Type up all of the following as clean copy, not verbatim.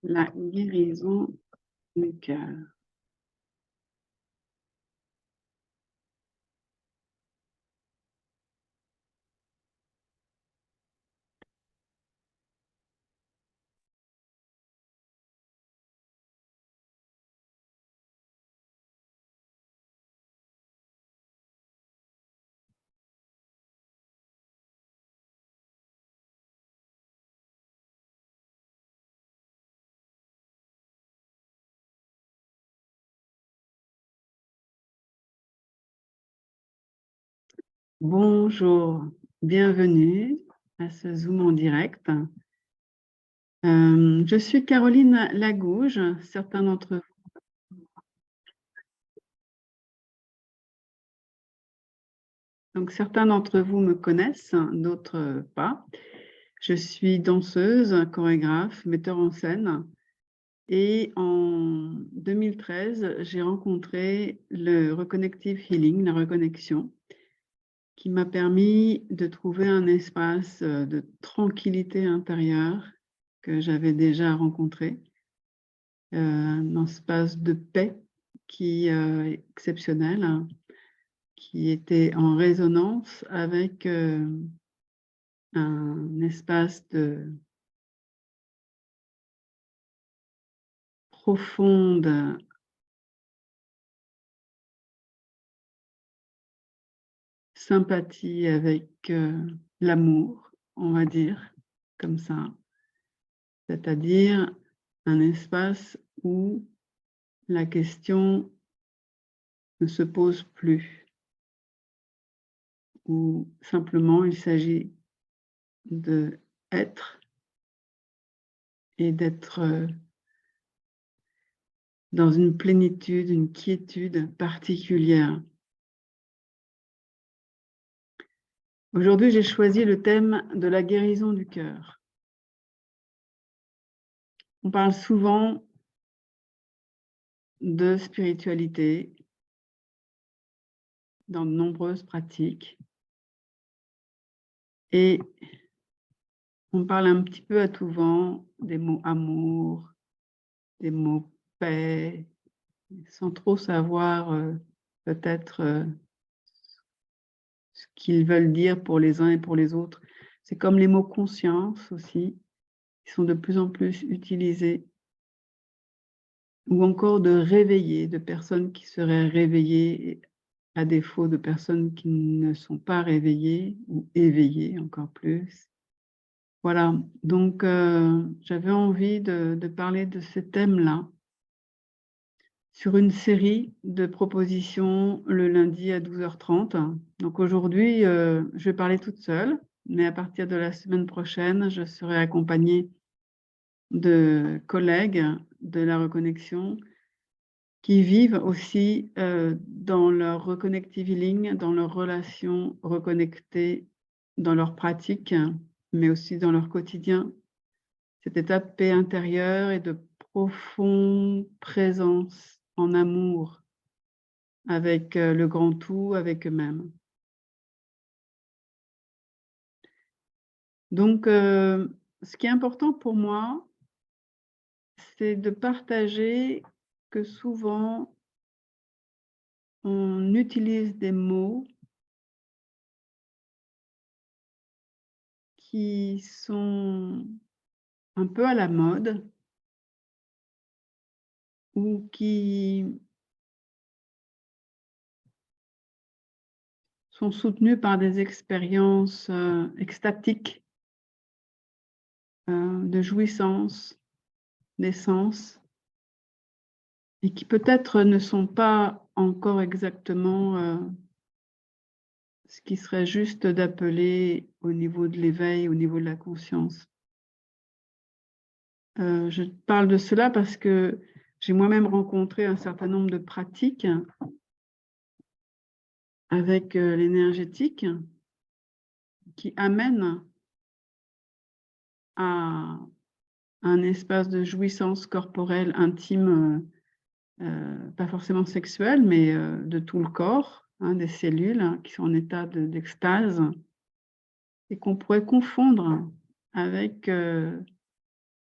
La guérison du cœur. Bonjour, bienvenue à ce Zoom en direct. Je suis Caroline Lagouge. Certains d'entre vous me connaissent, d'autres pas. Je suis danseuse, chorégraphe, metteur en scène. Et en 2013, j'ai rencontré le Reconnective Healing, la reconnexion, qui m'a permis de trouver un espace de tranquillité intérieure que j'avais déjà rencontré, un espace de paix qui est exceptionnel, hein, qui était en résonance avec un espace de profonde sympathie avec l'amour, on va dire, comme ça. C'est-à-dire un espace où la question ne se pose plus, où simplement il s'agit d'être et d'être dans une plénitude, une quiétude particulière. Aujourd'hui, j'ai choisi le thème de la guérison du cœur. On parle souvent de spiritualité dans de nombreuses pratiques et on parle un petit peu à tout vent des mots amour, des mots paix, sans trop savoir peut-être ce qu'ils veulent dire pour les uns et pour les autres. C'est comme les mots conscience aussi, qui sont de plus en plus utilisés, ou encore de réveiller, de personnes qui seraient réveillées à défaut de personnes qui ne sont pas réveillées ou éveillées encore plus. Voilà, donc j'avais envie de parler de ce thème-là sur une série de propositions le lundi à 12h30. Donc aujourd'hui, je vais parler toute seule, mais à partir de la semaine prochaine, je serai accompagnée de collègues de la reconnexion qui vivent aussi dans leur reconnective healing, dans leur relation reconnectée, dans leur pratique, mais aussi dans leur quotidien. Cette état de paix intérieure et de profonde présence en amour avec le grand tout, avec eux-mêmes. Donc, ce qui est important pour moi, c'est de partager que souvent, on utilise des mots qui sont un peu à la mode ou qui sont soutenus par des expériences extatiques, de jouissance, d'essence, et qui peut-être ne sont pas encore exactement ce qui serait juste d'appeler au niveau de l'éveil, au niveau de la conscience. Je parle de cela parce que j'ai moi-même rencontré un certain nombre de pratiques avec l'énergétique qui amènent à un espace de jouissance corporelle intime, pas forcément sexuelle, mais de tout le corps, hein, des cellules qui sont en état d'extase et qu'on pourrait confondre avec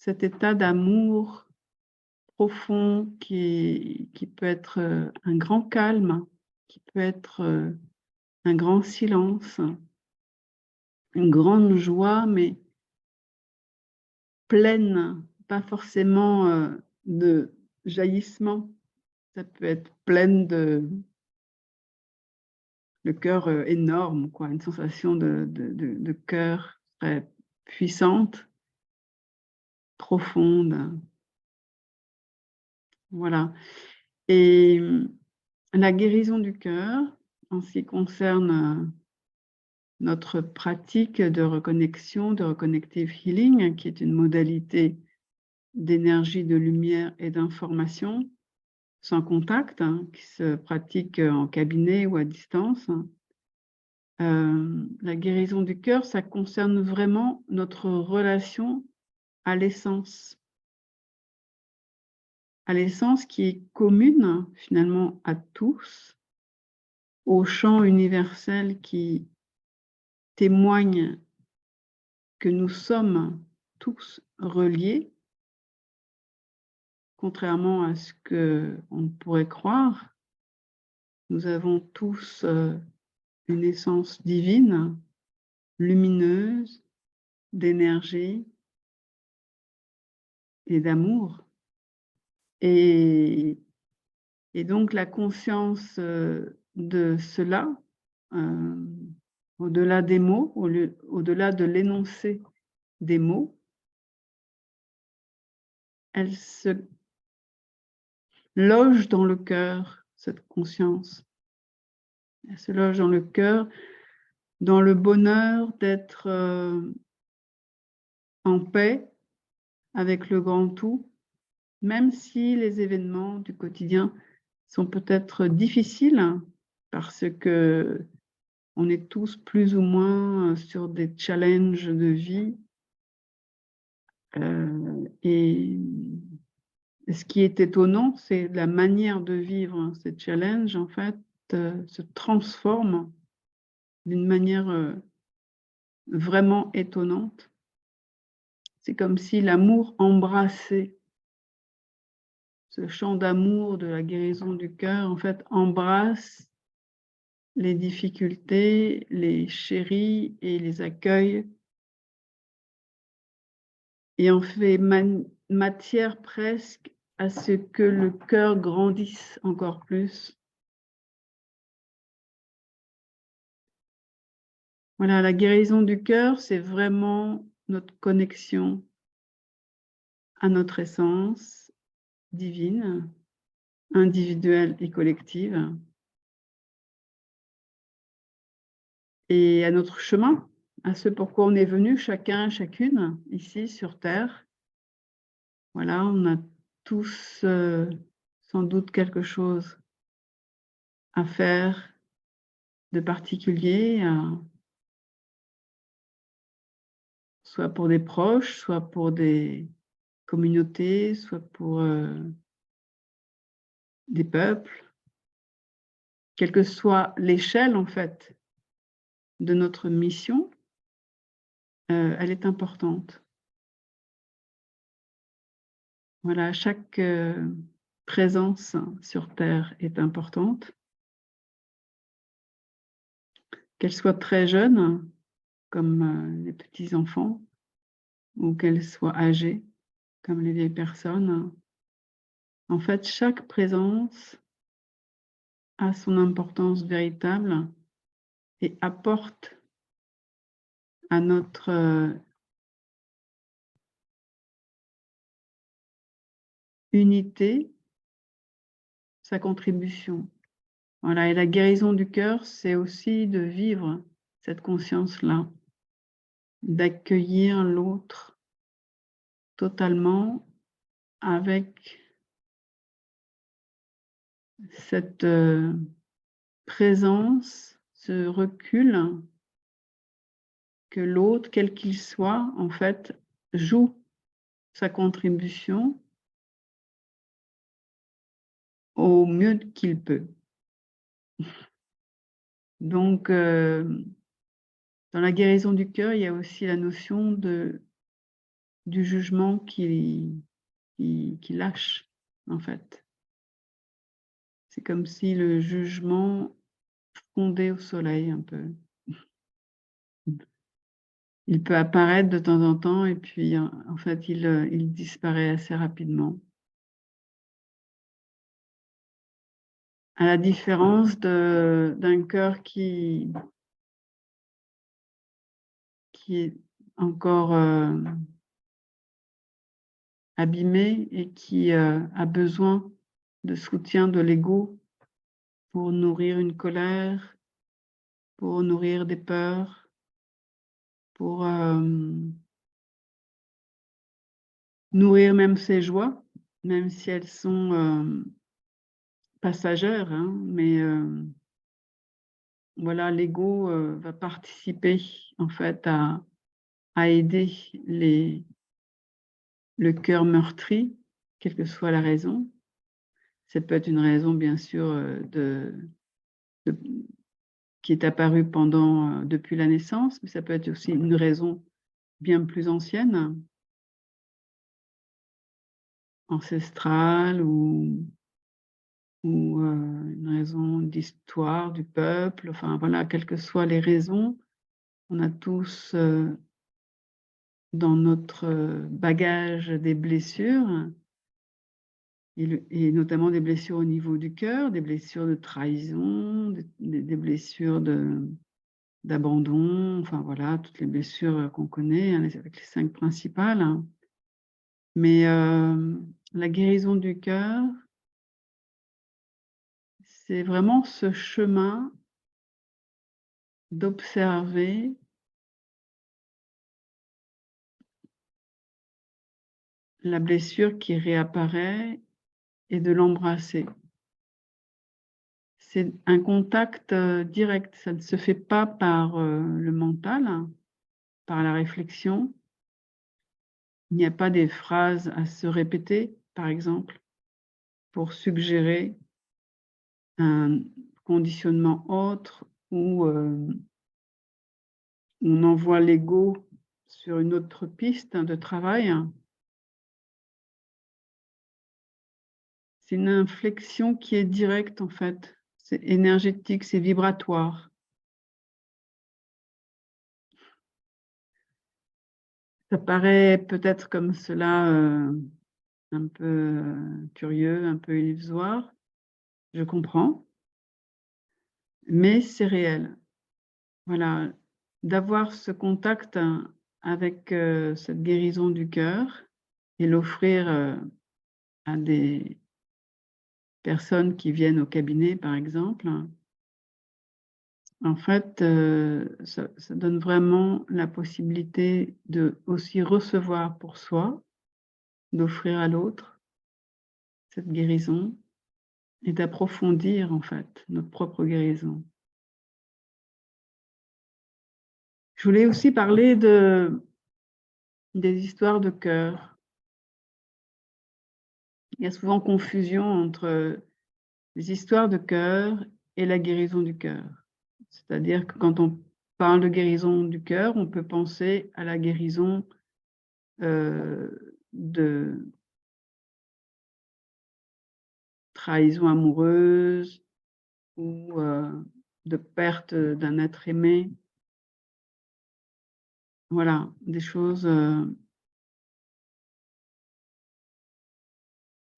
cet état d'amour profond qui peut être un grand calme, qui peut être un grand silence, une grande joie, mais pleine, pas forcément de jaillissement. Ça peut être pleine le cœur énorme, quoi, une sensation de cœur très puissante, profonde. Voilà. Et la guérison du cœur, en ce qui concerne notre pratique de reconnexion, de reconnective healing, qui est une modalité d'énergie, de lumière et d'information sans contact, qui se pratique en cabinet ou à distance. La guérison du cœur, ça concerne vraiment notre relation à l'essence qui est commune finalement à tous, au champ universel qui témoigne que nous sommes tous reliés, contrairement à ce qu'on pourrait croire. Nous avons tous une essence divine, lumineuse, d'énergie et d'amour. Et donc la conscience de cela, au-delà des mots, au-delà de l'énoncé des mots, elle se loge dans le cœur, cette conscience. Elle se loge dans le cœur, dans le bonheur d'être en paix avec le grand tout, même si les événements du quotidien sont peut-être difficiles, parce que on est tous plus ou moins sur des challenges de vie. Et ce qui est étonnant, c'est la manière de vivre ces challenges, en fait, se transforme d'une manière vraiment étonnante. C'est comme si l'amour embrassait, ce champ d'amour de la guérison du cœur, en fait, embrasse les difficultés, les chérit et les accueille et en fait matière presque à ce que le cœur grandisse encore plus. Voilà, la guérison du cœur, c'est vraiment notre connexion à notre essence divine, individuelle et collective, et à notre chemin, à ce pourquoi on est venu, chacun, chacune, ici sur Terre. Voilà, on a tous sans doute quelque chose à faire de particulier, soit pour des proches, soit pour des communautés, soit pour des peuples, quelle que soit l'échelle en fait de notre mission, elle est importante. Voilà, chaque présence sur Terre est importante, qu'elle soit très jeune, comme les petits-enfants, ou qu'elle soit âgée, comme les vieilles personnes. En fait, chaque présence a son importance véritable et apporte à notre unité sa contribution. Voilà, et la guérison du cœur, c'est aussi de vivre cette conscience-là, d'accueillir l'autre totalement avec cette présence, ce recul que l'autre, quel qu'il soit, en fait, joue sa contribution au mieux qu'il peut. Donc, dans la guérison du cœur, il y a aussi la notion de du jugement qui lâche, en fait. C'est comme si le jugement fondait au soleil un peu. Il peut apparaître de temps en temps et puis en fait il disparaît assez rapidement. À la différence d'un cœur qui est encore, abîmé et qui, a besoin de soutien de l'ego pour nourrir une colère, pour nourrir des peurs, pour, nourrir même ses joies, même si elles sont, passagères, hein, mais, voilà, l'ego, va participer en fait à aider le cœur meurtri, quelle que soit la raison. Ça peut être une raison bien sûr, de qui est apparue depuis la naissance, mais ça peut être aussi une raison bien plus ancienne, ancestrale ou, une raison d'histoire du peuple, enfin voilà, quelles que soient les raisons, on a tous, dans notre, bagage des blessures et notamment des blessures au niveau du cœur, des blessures de trahison, des blessures d'abandon, enfin voilà, toutes les blessures, qu'on connaît, hein, avec les 5 principales, hein. Mais, la guérison du cœur, c'est vraiment ce chemin d'observer la blessure qui réapparaît et de l'embrasser. C'est un contact, direct, ça ne se fait pas par, le mental, hein, par la réflexion. Il n'y a pas des phrases à se répéter, par exemple, pour suggérer un conditionnement autre ou, on envoie l'ego sur une autre piste de travail. C'est une inflexion qui est directe, en fait. C'est énergétique, c'est vibratoire. Ça paraît peut-être comme cela, un peu, curieux, un peu illusoire, je comprends, mais c'est réel. Voilà, d'avoir ce contact avec, cette guérison du cœur et l'offrir, à des personnes qui viennent au cabinet, par exemple. En fait, ça donne vraiment la possibilité de aussi recevoir pour soi, d'offrir à l'autre cette guérison et d'approfondir, en fait, notre propre guérison. Je voulais aussi parler des histoires de cœur. Il y a souvent confusion entre les histoires de cœur et la guérison du cœur. C'est-à-dire que quand on parle de guérison du cœur, on peut penser à la guérison, de trahison amoureuse ou, de perte, d'un être aimé. Voilà, des choses,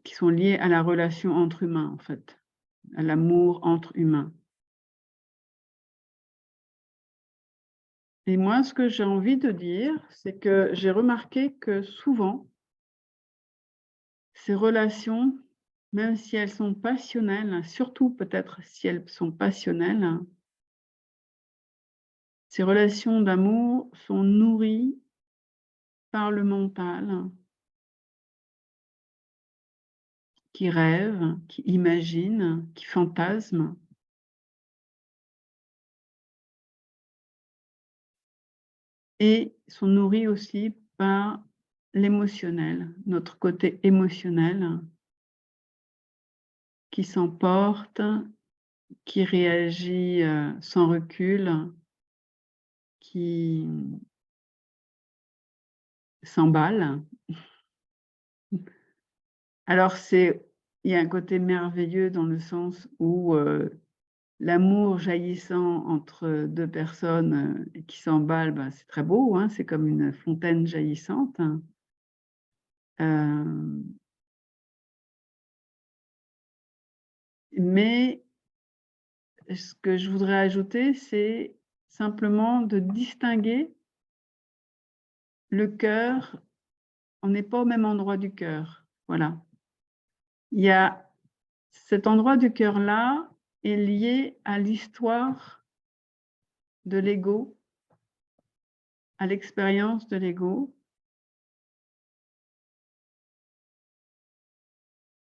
qui sont liées à la relation entre humains, en fait, à l'amour entre humains. Et moi, ce que j'ai envie de dire, c'est que j'ai remarqué que souvent, ces relations, même si elles sont passionnelles, surtout peut-être si elles sont passionnelles, ces relations d'amour sont nourries par le mental qui rêve, qui imagine, qui fantasme et sont nourries aussi par l'émotionnel, notre côté émotionnel qui s'emporte, qui réagit, sans recul, qui s'emballe. Alors, il y a un côté merveilleux dans le sens où l'amour jaillissant entre deux personnes qui s'emballent, ben, c'est très beau, hein, c'est comme une fontaine jaillissante. Mais ce que je voudrais ajouter, c'est simplement de distinguer le cœur. On n'est pas au même endroit du cœur. Voilà. Il y a cet endroit du cœur-là est lié à l'histoire de l'ego, à l'expérience de l'ego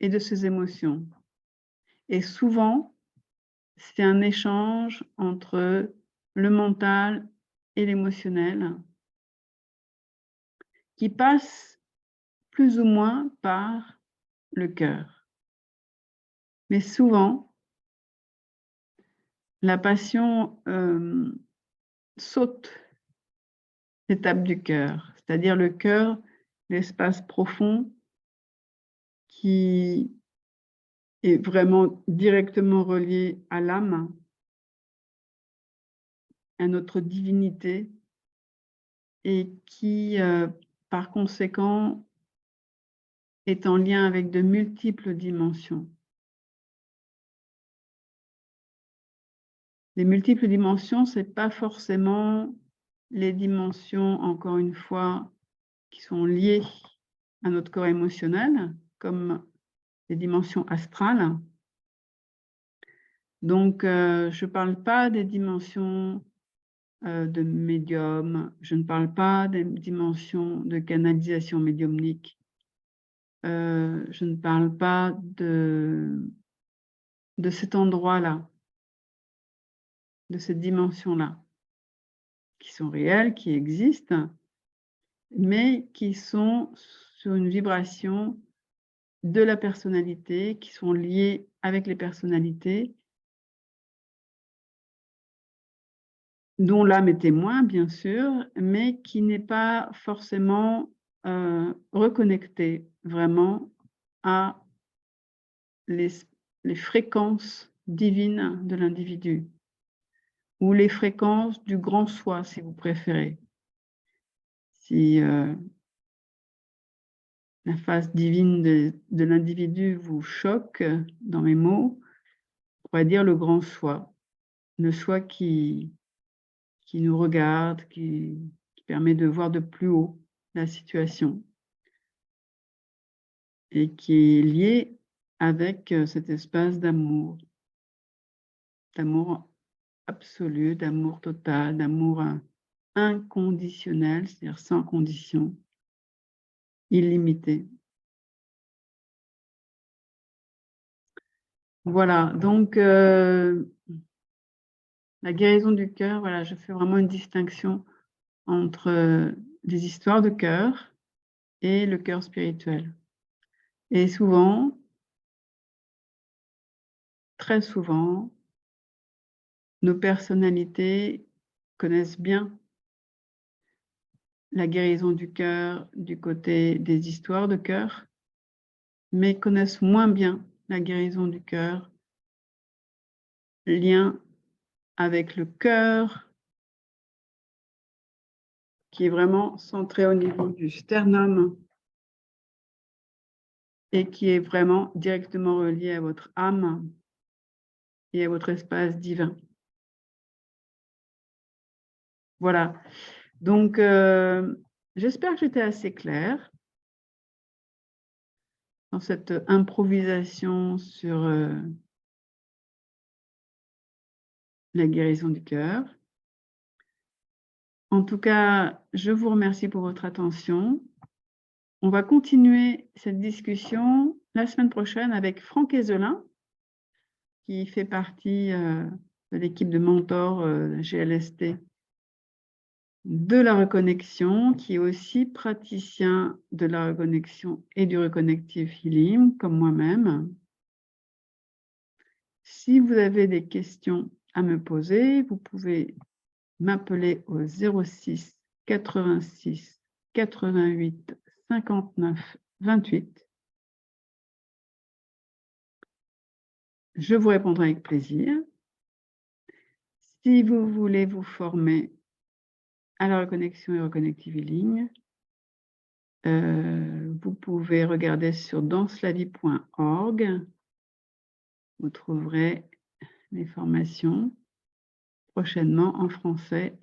et de ses émotions. Et souvent, c'est un échange entre le mental et l'émotionnel qui passe plus ou moins par le cœur. Mais souvent, la passion saute l'étape du cœur, c'est-à-dire le cœur, l'espace profond qui est vraiment directement relié à l'âme, à notre divinité, et qui, par conséquent, est en lien avec de multiples dimensions. Les multiples dimensions, ce n'est pas forcément les dimensions, encore une fois, qui sont liées à notre corps émotionnel, comme les dimensions astrales. Donc, je ne parle pas des dimensions de médium, je ne parle pas des dimensions de canalisation médiumnique, je ne parle pas de cet endroit-là, de cette dimension-là, qui sont réelles, qui existent, mais qui sont sur une vibration de la personnalité, qui sont liées avec les personnalités, dont l'âme est témoin, bien sûr, mais qui n'est pas forcément reconnectée vraiment à les fréquences divines de l'individu, ou les fréquences du grand soi, si vous préférez. Si la face divine de l'individu vous choque dans mes mots, on pourrait dire le grand soi, le soi qui nous regarde, qui permet de voir de plus haut la situation et qui est lié avec cet espace d'amour absolu, d'amour total, d'amour inconditionnel, c'est-à-dire sans condition, illimité. Voilà, donc la guérison du cœur, voilà, je fais vraiment une distinction entre les histoires de cœur et le cœur spirituel. Et souvent, très souvent, nos personnalités connaissent bien la guérison du cœur du côté des histoires de cœur, mais connaissent moins bien la guérison du cœur, lien avec le cœur, qui est vraiment centré au niveau du sternum et qui est vraiment directement relié à votre âme et à votre espace divin. Voilà. Donc, j'espère que j'étais assez claire dans cette improvisation sur la guérison du cœur. En tout cas, je vous remercie pour votre attention. On va continuer cette discussion la semaine prochaine avec Franck Ezelin, qui fait partie de l'équipe de mentors GLST de la reconnexion, qui est aussi praticien de la reconnexion et du reconnective healing, comme moi-même. Si vous avez des questions à me poser, vous pouvez m'appeler au 06 86 88 59 28. Je vous répondrai avec plaisir. Si vous voulez vous former à la reconnexion et reconnectiviligne, vous pouvez regarder sur danselavie.org. Vous trouverez les formations prochainement en français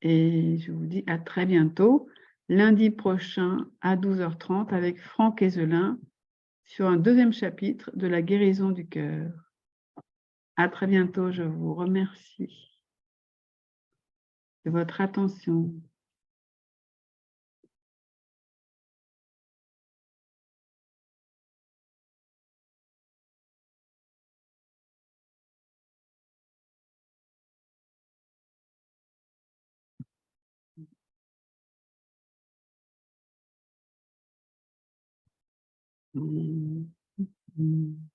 et je vous dis à très bientôt, lundi prochain à 12h30 avec Franck Ezelin sur un deuxième chapitre de la guérison du cœur. À très bientôt, je vous remercie de votre attention. Mmh. Mmh.